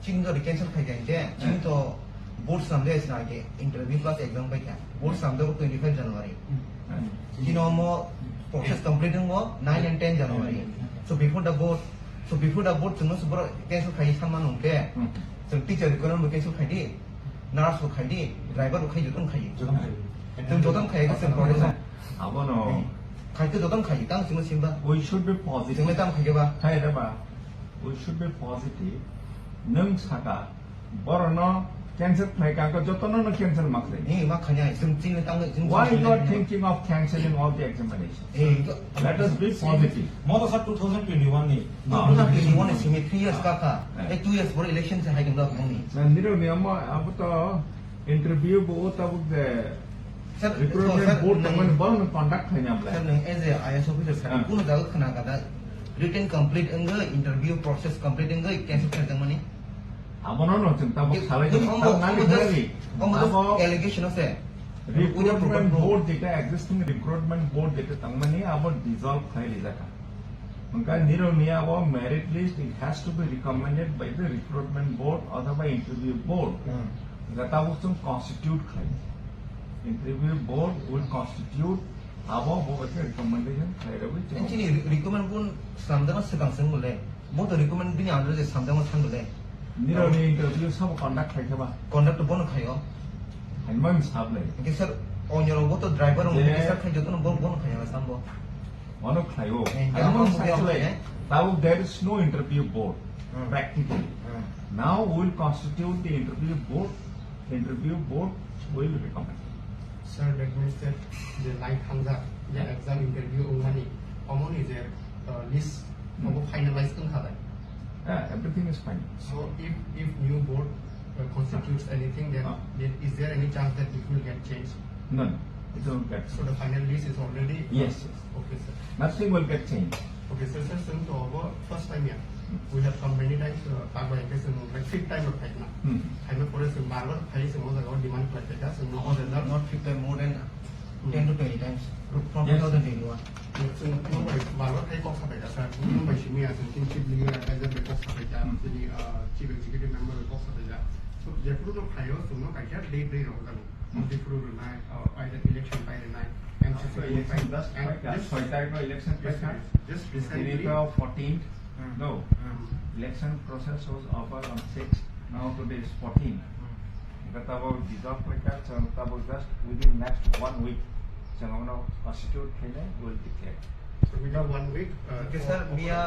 지금도 cancel 하겠는데 지금도 board samd에서 나게 interview plus exam paikya board samdo 25 January. Mo process completing mo 9 and 10 January. So before the board जों सुबह cancel खाई सामान उनके जों teacher को ना cancel खाई nurse को खाई driver को खाई जोतन खाई जों जोतन खाई का सिर्फ पढ़े सा 아버노 खाई तो जोतन खाई 땅 지금 심바 we should be positive. जों 땅 खाई 봐 하이래봐. we should be positive. 능사가 버러너 cancel खा이가 저토는 cancel 막 돼. 이 막 그냥 지금 지금 땅 지금 Why you are thinking of cancelling all the examinations? Let us be positive. More than 2021 ni. 2021 is 3 years का 2 years for election से high Ganga होनी nandiru niyama abuto interview bo tabuk de recruitment board taman bon conduct khanya bla sir as a IS officer sir कुन जगह खना का written complete interview process complete cancel कर Damani amono no cinta bo salai allegation से recruitment board data existing recruitment board data tangmani about dissolve khai jaka unka niro niya abo merit list it has to be recommended by the recruitment board or by interview board that was some constitute khai interview board will constitute abo bo recommendation khai rawi actually recommend pun samdama sedang sengule mo to recommend bini under je samdama sangule niro ni interview sab conduct khai ba conduct bon khayo hanman sab lai कि sir on your boat driver on the sir खाई जोतन bon खाया sambo one of Khlaio. Now there is no interview board practically. Now we will constitute the interview board. Interview board will recommend. Sir, that means that the like the exam interview only common is there list finalized Everything is fine. So if new board constitutes anything, then is there any chance that it will get changed? None. It won't get. So the final list is already. Yes. Okay, sir. Nothing will get changed. Okay, sir. Since our first time here, we have come many times. Like 5th time of Haphangno. Haphangno for us, Marvel, Haphangno was our demand like that. So not 5 times more than 10 to 20 times from 2021. So Marvel Haphangno box Haphangno, sir. We by Shimi as in chief leader advisor box Haphangno, the chief executive member box Haphangno. So therefore, no Haphangno, so no Haphangno day round. Either election by the night and election just recently 14th. No, election process was over on 6th. Now today is 14th. But about dissolve records and about just within next 1 week, so now constitute will declare. So within 1 week, okay, sir,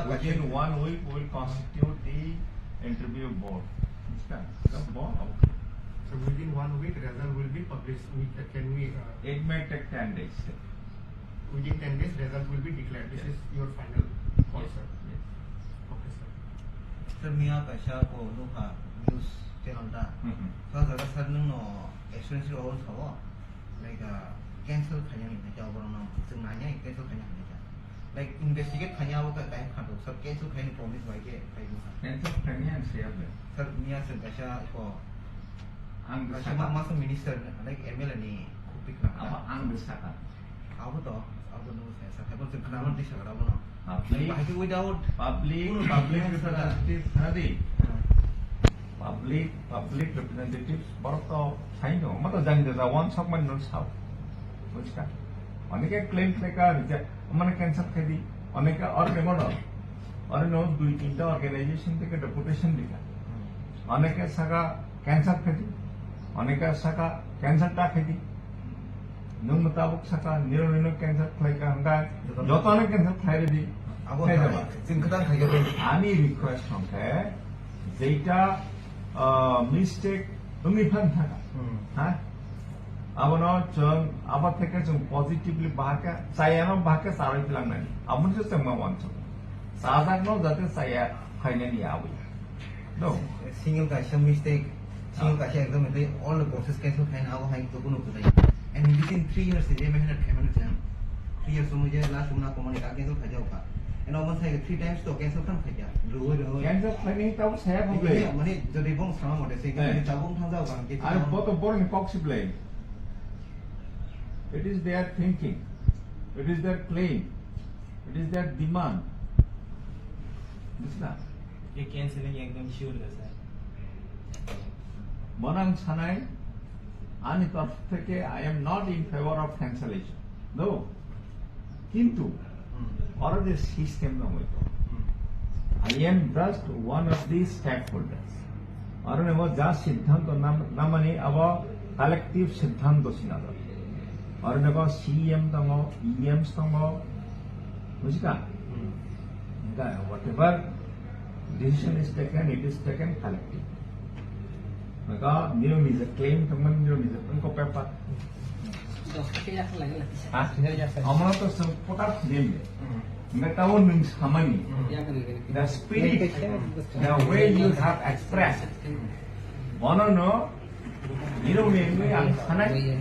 within 1 week we will constitute the interview board. So within 1 week, result will be published. Can we? It may take 10 days. Within 10 days, result will be declared. This is your final call, sir. Yes. Okay, sir. Sir, Mia Pasha ko Rwkha news channel da. So jaga sir no experience ro on thawo like cancel khanya ni ja boro na sing nanya cancel khanya ni ja. Like investigate khanya wo ka time khado sir cancel khanya promise wai ke kai mo. Cancel khanya and share le. Sir Mia sir Pasha ko ang masuk minister like ML ni kupik na apa ang besaka aku to aku no saya tapi pun kenalan di sana apa no public without public representatives tadi public representatives baru sign do मतलब जान देता one shot में no Sao उसका अनेक claim लेकर reject हमने cancel कर दी अनेक और मेमोर और नो दो तीन organization के deputation दिखा अनेक सगा cancel कर दी अनेक सका कैंसर टा खेती नंग मुताबिक सका निरो कैंसर खाई का हमका जो तो अनेक कैंसर खाई दी अब सिंकता खाई के आनी रिक्वेस्ट हमके जेटा मिस्टेक उन्हीं फन था हाँ अब ना चंग अब थे के चंग पॉजिटिवली बाहर का साया ना बाहर के सारे फिल्म नहीं अब मुझे समझ में आना साधारण ना जाते साया खाने नहीं आवी नो single का mistake single का exam में all the process cancel खाना अब हाई तो कुनो कुछ and within 3 years ये मैं हट खाने में 3 years तो मुझे लास्ट उन्ना कमाने का cancel खा जाओगा and almost like 3 times तो cancel kan खा जा रो cancel खाने का वो saya boleh मने jadi bong sama मode से कि tabung thang जाओगा कि I both of boring possibly it is their thinking it is their claim it is their demand ये कैंसिलिंग एकदम श्योर है सर বনাং সানাই আনি তরফ থেকে I am not in favor of cancellation. No. কিন্তু or the system no হইতো I am just one of these stakeholders. और ने वो जा सिद्धांत ना माने अब collective सिद्धांत सिना दो और ने वो CM तंगो EM तंगो मुझका whatever decision is taken, it is taken collective. मगा नियम is a claim तंगन नियम is a उनको पेपर हमारा तो सब पोटा नियम है Metaphor means harmony. The spirit, the way you have expressed. One or no, you know, we are connected.